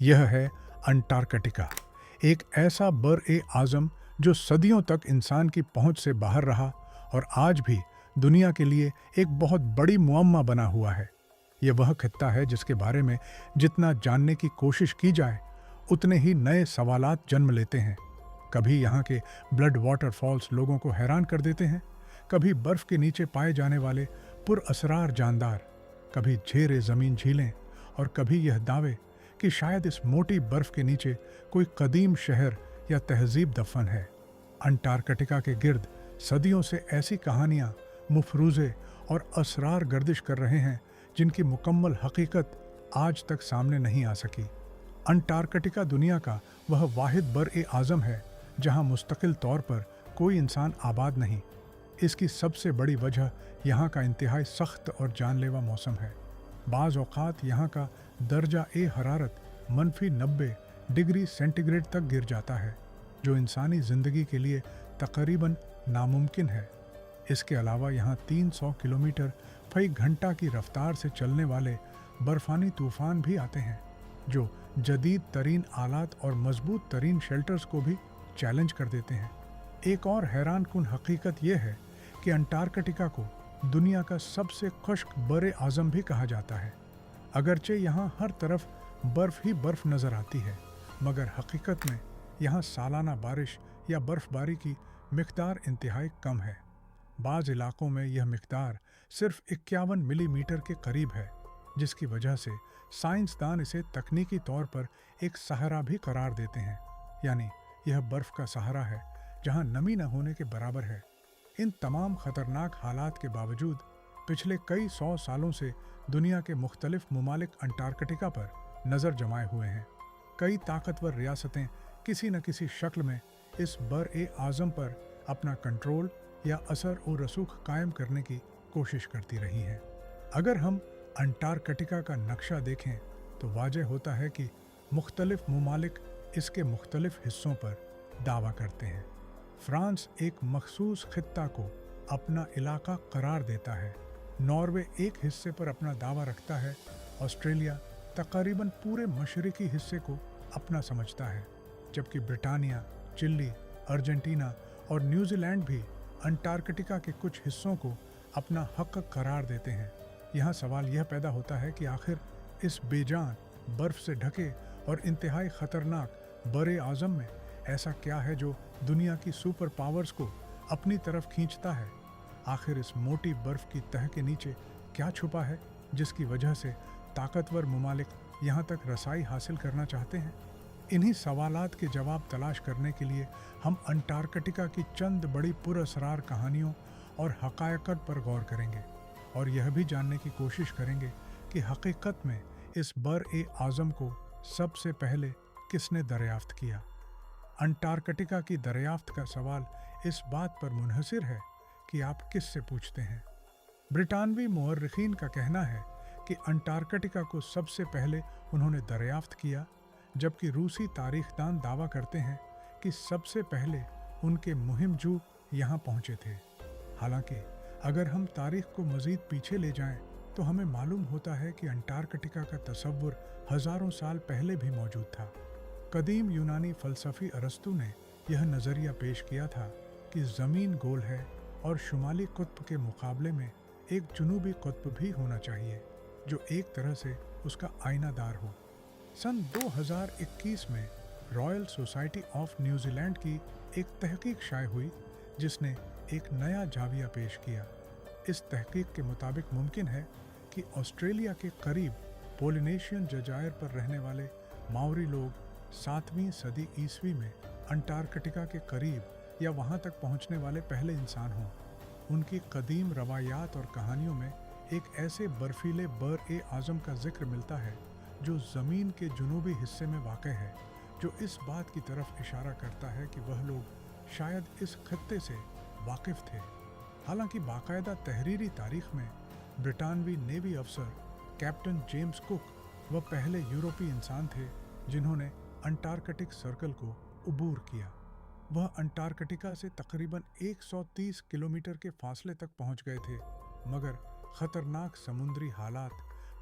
यह है अंटार्कटिका, एक ऐसा बर-ए-आज़म जो सदियों तक इंसान की पहुंच से बाहर रहा और आज भी दुनिया के लिए एक बहुत बड़ी मुअम्मा बना हुआ है। यह वह खित्ता है जिसके बारे में जितना जानने की कोशिश की जाए, उतने ही नए सवालात जन्म लेते हैं। कभी यहाँ के ब्लड वाटरफॉल्स लोगों को हैरान कर देते हैं, कभी बर्फ के नीचे पाए जाने वाले पुरअसरार जानदार, कभी झेरे ज़मीन झीलें और कभी यह दावे कि शायद इस मोटी बर्फ के नीचे कोई कदीम शहर या तहजीब दफन है। अंटार्कटिका के गिर्द सदियों से ऐसी कहानियाँ, मुफरूज़े और असरार गर्दिश कर रहे हैं जिनकी मुकम्मल हकीकत आज तक सामने नहीं आ सकी। अंटार्कटिका दुनिया का वह वाहिद बर-ए-आज़म है जहाँ मुस्तकिल तौर पर कोई इंसान आबाद नहीं। इसकी सबसे बड़ी वजह यहाँ का इंतहाई सख्त और जानलेवा मौसम है। बाज़ औक़ात यहाँ का दर्जा ए हरारत -90 डिग्री सेंटीग्रेड तक गिर जाता है, जो इंसानी ज़िंदगी के लिए तकरीबन नामुमकिन है। इसके अलावा यहाँ 300 किलोमीटर फ़ी घंटा की रफ्तार से चलने वाले बर्फ़ानी तूफ़ान भी आते हैं, जो जदीद तरीन आलात और मजबूत तरीन शेल्टर्स को भी चैलेंज कर देते हैं। एक और हैरान कुन हकीकत यह है कि अंटार्कटिका को दुनिया का सबसे खुश्क बर-ए-आज़म भी कहा जाता है। अगरचे यहाँ हर तरफ बर्फ़ ही बर्फ़ नज़र आती है, मगर हकीकत में यहाँ सालाना बारिश या बर्फ़बारी की मिक़दार इंतहाई कम है। बाज़ इलाक़ों में यह मिक़दार सिर्फ 51 मिलीमीटर के करीब है, जिसकी वजह से साइंसदान इसे तकनीकी तौर पर एक सहरा भी करार देते हैं, यानी यह बर्फ़ का सहारा है जहाँ नमी न होने के बराबर है। इन तमाम ख़तरनाक हालात के बावजूद पिछले कई 100 सालों से दुनिया के मुख्तलिफ ममालिक अंटार्कटिका पर नज़र जमाए हुए हैं। कई ताकतवर रियासतें किसी न किसी शक्ल में इस बर-ए-आज़म पर अपना कंट्रोल या असर और रसूख कायम करने की कोशिश करती रही हैं। अगर हम अंटार्कटिका का नक्शा देखें तो वाज़ेह होता है कि मुख्तलिफ ममालिक इसके मुख्तलिफ हिस्सों पर दावा करते हैं। फ्रांस एक मखसूस खित्ता को अपना इलाका करार देता है, नॉर्वे एक हिस्से पर अपना दावा रखता है, ऑस्ट्रेलिया तकरीबन पूरे मशरकी हिस्से को अपना समझता है, जबकि ब्रिटानिया, चिली, अर्जेंटीना और न्यूजीलैंड भी अंटार्कटिका के कुछ हिस्सों को अपना हक करार देते हैं। यहाँ सवाल यह पैदा होता है कि आखिर इस बेजान, बर्फ़ से ढके और इंतहाई ख़तरनाक बर-ए-आज़म में ऐसा क्या है जो दुनिया की सुपर पावर्स को अपनी तरफ खींचता है। आखिर इस मोटी बर्फ़ की तह के नीचे क्या छुपा है जिसकी वजह से ताकतवर ममालिक यहाँ तक रसाई हासिल करना चाहते हैं। इन्हीं सवालात के जवाब तलाश करने के लिए हम अंटार्कटिका की चंद बड़ी पुरअसरार कहानियों और हक़ायक़त पर गौर करेंगे और यह भी जानने की कोशिश करेंगे कि हकीकत में इस बर-ए-आज़म को सबसे पहले किसने दरियाफ्त किया। अंटार्कटिका की दरियाफ्त का सवाल इस बात पर मुनहसिर है कि आप किससे पूछते हैं। ब्रिटानवी मुअर्रिखीन का कहना है कि अंटार्कटिका को सबसे पहले उन्होंने दरियाफ्त किया, जबकि रूसी तारीखदान दावा करते हैं कि सबसे पहले उनके मुहिमजू यहाँ पहुँचे थे। हालांकि अगर हम तारीख को मज़ीद पीछे ले जाएं, तो हमें मालूम होता है कि अंटार्कटिका का तसव्वुर हज़ारों साल पहले भी मौजूद था। कदीम यूनानी फ़लसफ़ी अरस्तू ने यह नज़रिया पेश किया था कि ज़मीन गोल है और शुमाली कुत्ब के मुकाबले में एक जनूबी कुत्ब भी होना चाहिए, जो एक तरह से उसका आईनादार हो। सन 2021 में रॉयल सोसाइटी ऑफ न्यूजीलैंड की एक तहकीक शाये हुई, जिसने एक नया जाविया पेश किया। इस तहकीक के मुताबिक मुमकिन है कि ऑस्ट्रेलिया के करीब पोलिनेशियन जजायर पर रहने वाले माओरी लोग 7वीं सदी ईस्वी में अंटार्कटिका के करीब या वहां तक पहुंचने वाले पहले इंसान हों। उनकी कदीम रवायात और कहानियों में एक ऐसे बर्फीले बर-ए-आज़म का जिक्र मिलता है जो ज़मीन के जुनूबी हिस्से में वाक़ है, जो इस बात की तरफ इशारा करता है कि वह लोग शायद इस खत्ते से वाकिफ़ थे। हालांकि बाकायदा तहरीरी तारीख में ब्रिटानवी नेवी अफसर कैप्टन जेम्स कुक वह पहले यूरोपीय इंसान थे जिन्होंने अंटार्कटिक सर्कल को अबूर किया। वह अंटार्कटिका से तकरीबन 130 किलोमीटर के फासले तक पहुंच गए थे, मगर ख़तरनाक समुद्री हालात,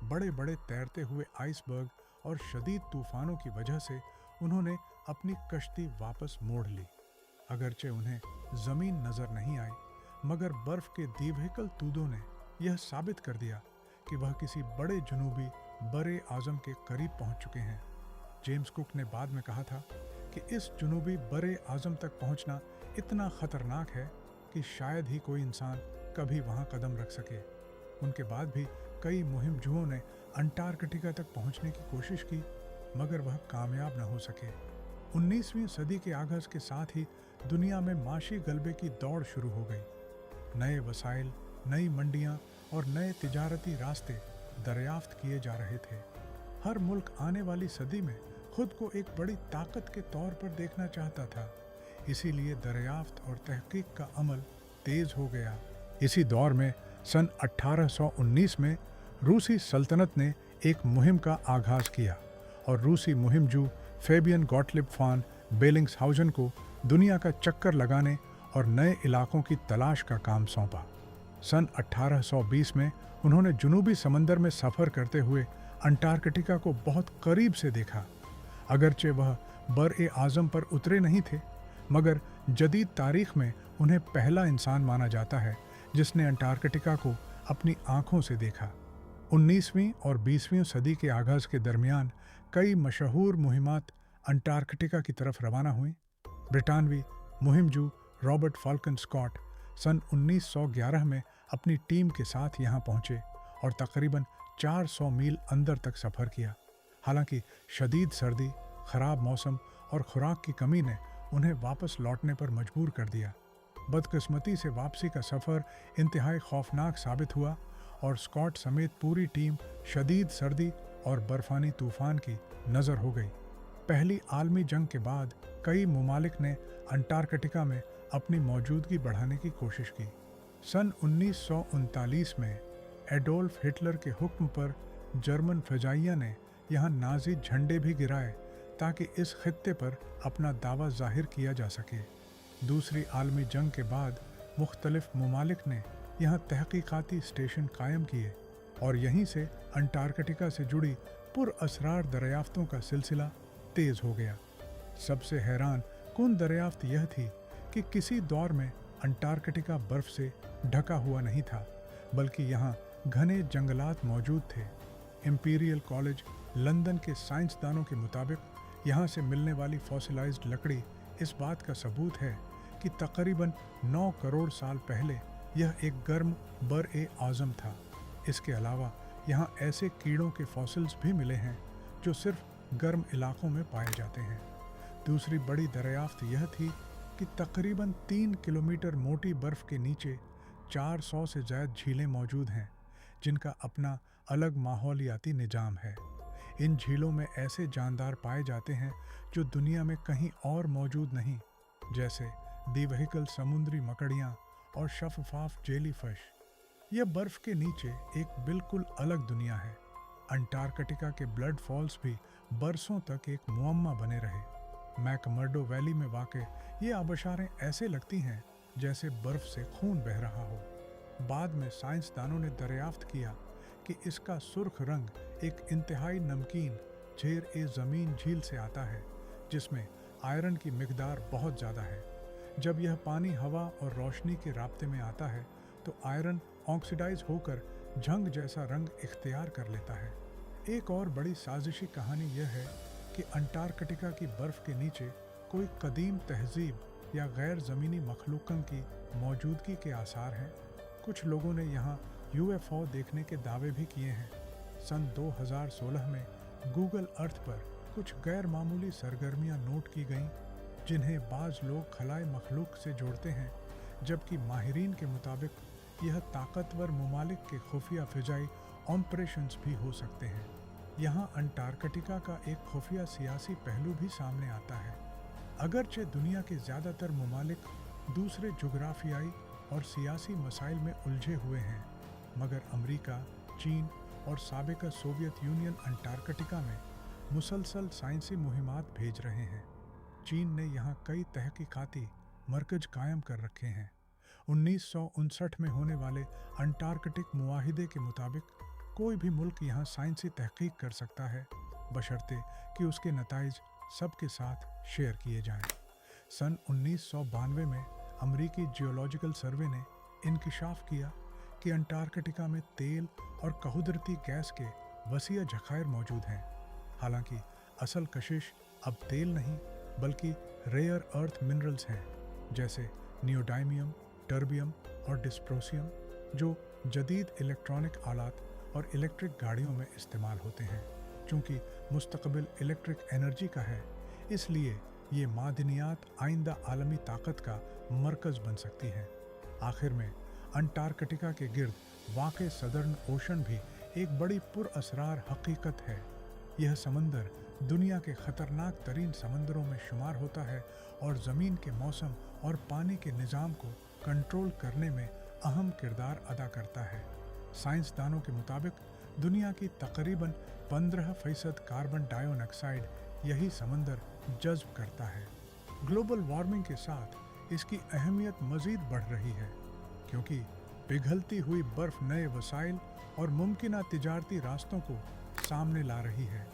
बड़े बड़े तैरते हुए आइसबर्ग और शदीद तूफानों की वजह से उन्होंने अपनी कश्ती वापस मोड़ ली। अगरचे उन्हें जमीन नजर नहीं आई, मगर बर्फ के दीवहिकल तूदों ने यह साबित कर दिया कि वह किसी बड़े जुनूबी बरे आजम के करीब पहुंच चुके हैं। जेम्स कुक ने बाद में कहा था कि इस जुनूबी बरे आजम तक पहुंचना इतना खतरनाक है कि शायद ही कोई इंसान कभी वहां कदम रख सके। उनके बाद भी कई मुहिमजुओं ने अंटार्कटिका तक पहुंचने की कोशिश की, मगर वह कामयाब न हो सके। 19वीं सदी के आगाज के साथ ही दुनिया में माशी गलबे की दौड़ शुरू हो गई। नए वसाइल, नई मंडियां और नए तिजारती रास्ते दरियाफ्त किए जा रहे थे। हर मुल्क आने वाली सदी में खुद को एक बड़ी ताकत के तौर पर देखना चाहता था, इसीलिए दरियाफ्त और तहकीक का अमल तेज हो गया। इसी दौर में सन 1819 में रूसी सल्तनत ने एक मुहिम का आगाज किया और रूसी मुहिमजू फेबियन गॉटलिब फान बेलिंग्सहाउजन को दुनिया का चक्कर लगाने और नए इलाकों की तलाश का काम सौंपा। सन 1820 में उन्होंने जुनूबी समंदर में सफ़र करते हुए अंटार्कटिका को बहुत करीब से देखा। अगरचे वह बर-ए आज़म पर उतरे नहीं थे, मगर जदीद तारीख में उन्हें पहला इंसान माना जाता है जिसने अंटार्कटिका को अपनी आंखों से देखा। 19वीं और 20वीं सदी के आगाज़ के दरमियान कई मशहूर मुहिमात अंटार्कटिका की तरफ रवाना हुई। ब्रिटानवी मुहिमजू रॉबर्ट फाल्कन स्कॉट सन 1911 में अपनी टीम के साथ यहाँ पहुँचे और तकरीबन 400 मील अंदर तक सफ़र किया। हालांकि शदीद सर्दी, ख़राब मौसम और खुराक की कमी ने उन्हें वापस लौटने पर मजबूर कर दिया। बदकिस्मती से वापसी का सफ़र इंतहाई खौफनाक साबित हुआ और स्कॉट समेत पूरी टीम शदीद सर्दी और बर्फानी तूफान की नज़र हो गई। पहली आलमी जंग के बाद कई ममालिक ने अंटार्कटिका में अपनी मौजूदगी बढ़ाने की कोशिश की। सन 1939 में एडोल्फ हिटलर के हुक्म पर जर्मन फ़िज़ाइया ने यहाँ नाज़ी झंडे भी गिराए ताकि इस खित्ते पर अपना दावा जाहिर किया जा सके। दूसरी आलमी जंग के बाद मुख्तलिफ ममालिक ने यहाँ तहकीकाती स्टेशन कायम किए और यहीं से अंटार्कटिका से जुड़ी पुरअसरार दरियाफ्तों का सिलसिला तेज़ हो गया। सबसे हैरान कुन दरियाफ्त यह थी कि किसी दौर में अंटार्कटिका बर्फ से ढका हुआ नहीं था, बल्कि यहाँ घने जंगलात मौजूद थे। इंपीरियल कॉलेज लंदन के साइंसदानों के मुताबिक यहाँ से मिलने वाली फॉसिलाइज्ड लकड़ी इस बात का सबूत है कि तकरीबन 9 करोड़ साल पहले यह एक गर्म बर-ए-आज़म था। इसके अलावा यहाँ ऐसे कीड़ों के फॉसिल्स भी मिले हैं जो सिर्फ गर्म इलाकों में पाए जाते हैं। दूसरी बड़ी दरियाफ्त यह थी कि तकरीबन 3 किलोमीटर मोटी बर्फ के नीचे 400 से ज़्यादा झीलें मौजूद हैं, जिनका अपना अलग माहौलियाती निज़ाम है। इन झीलों में ऐसे जानदार पाए जाते हैं जो दुनिया में कहीं और मौजूद नहीं, जैसे दीवहिकल समुद्री मकड़ियाँ और शफाफ जेलीफिश। यह बर्फ के नीचे एक बिल्कुल अलग दुनिया है। अंटार्कटिका के ब्लड फॉल्स भी बरसों तक एक मुअम्मा बने रहे। मैकमर्डो वैली में वाक़े ये आबशारें ऐसे लगती हैं जैसे बर्फ से खून बह रहा हो। बाद में साइंसदानों ने दरियाफ्त किया कि इसका सुर्ख रंग एक इंतहाई नमकीन ज़ेर-ए-ज़मीन झील से आता है, जिसमें आयरन की मिकदार बहुत ज़्यादा है। जब यह पानी हवा और रोशनी के राब्ते में आता है तो आयरन ऑक्सीडाइज होकर झंग जैसा रंग इख्तियार कर लेता है। एक और बड़ी साजिशी कहानी यह है कि अंटार्कटिका की बर्फ़ के नीचे कोई कदीम तहजीब या गैर ज़मीनी मखलूक़न की मौजूदगी के आसार हैं। कुछ लोगों ने यहाँ UFO देखने के दावे भी किए हैं। सन 2016 में गूगल अर्थ पर कुछ गैर मामूली सरगर्मियाँ नोट की गईं, जिन्हें बाज़ लोग खलाए मखलूक से जोड़ते हैं, जबकि माहिरीन के मुताबिक यह ताकतवर ममालिक के खुफिया फ़िज़ाई ऑपरेशंस भी हो सकते हैं। यहाँ अंटार्कटिका का एक खुफिया सियासी पहलू भी सामने आता है। अगरचे दुनिया के ज़्यादातर ममालिक दूसरे जुग्राफियाई और सियासी मसाइल में उलझे हुए हैं, मगर अमेरिका, चीन और साबिका सोवियत यूनियन अंटार्कटिका में मुसलसल साइंसी मुहिमात भेज रहे हैं। चीन ने यहाँ कई तहकीकाती मरकज़ कायम कर रखे हैं। 1959 में होने वाले अंटार्कटिक मुआहिदे के मुताबिक कोई भी मुल्क यहाँ साइंसी तहकीक कर सकता है बशर्ते कि उसके नताइज सबके साथ शेयर किए जाएं। सन 1992 में अमेरिकी जियोलॉजिकल सर्वे ने इंकिशाफ किया कि अंटार्कटिका में तेल और कहुदरती गैस के वसीअ ज़खायर मौजूद हैं। हालांकि असल कशिश अब तेल नहीं बल्कि रेयर अर्थ मिनरल्स हैं, जैसे नियोडाइमियम, टर्बियम और डिस्प्रोसियम, जो जदीद इलेक्ट्रॉनिक आलात और इलेक्ट्रिक गाड़ियों में इस्तेमाल होते हैं। चूँकि मुस्तकबिल इलेक्ट्रिक एनर्जी का है, इसलिए ये मादनियात आइंदा आलमी ताकत का मरकज़ बन सकती हैं। आखिर में अंटार्कटिका के गिर्द वाक़े सदर्न ओशन भी एक बड़ी पुरअसरार हकीकत है। यह समंदर दुनिया के ख़तरनाक तरीन समंदरों में शुमार होता है और ज़मीन के मौसम और पानी के निज़ाम को कंट्रोल करने में अहम किरदार अदा करता है। साइंसदानों के मुताबिक दुनिया की तकरीबन 15% कार्बन डाइऑक्साइड यही समंदर जज़्ब करता है। ग्लोबल वार्मिंग के साथ इसकी अहमियत मज़ीद बढ़ रही है, क्योंकि पिघलती हुई बर्फ़ नए वसाइल और मुमकिना तिजारती रास्तों को सामने ला रही है।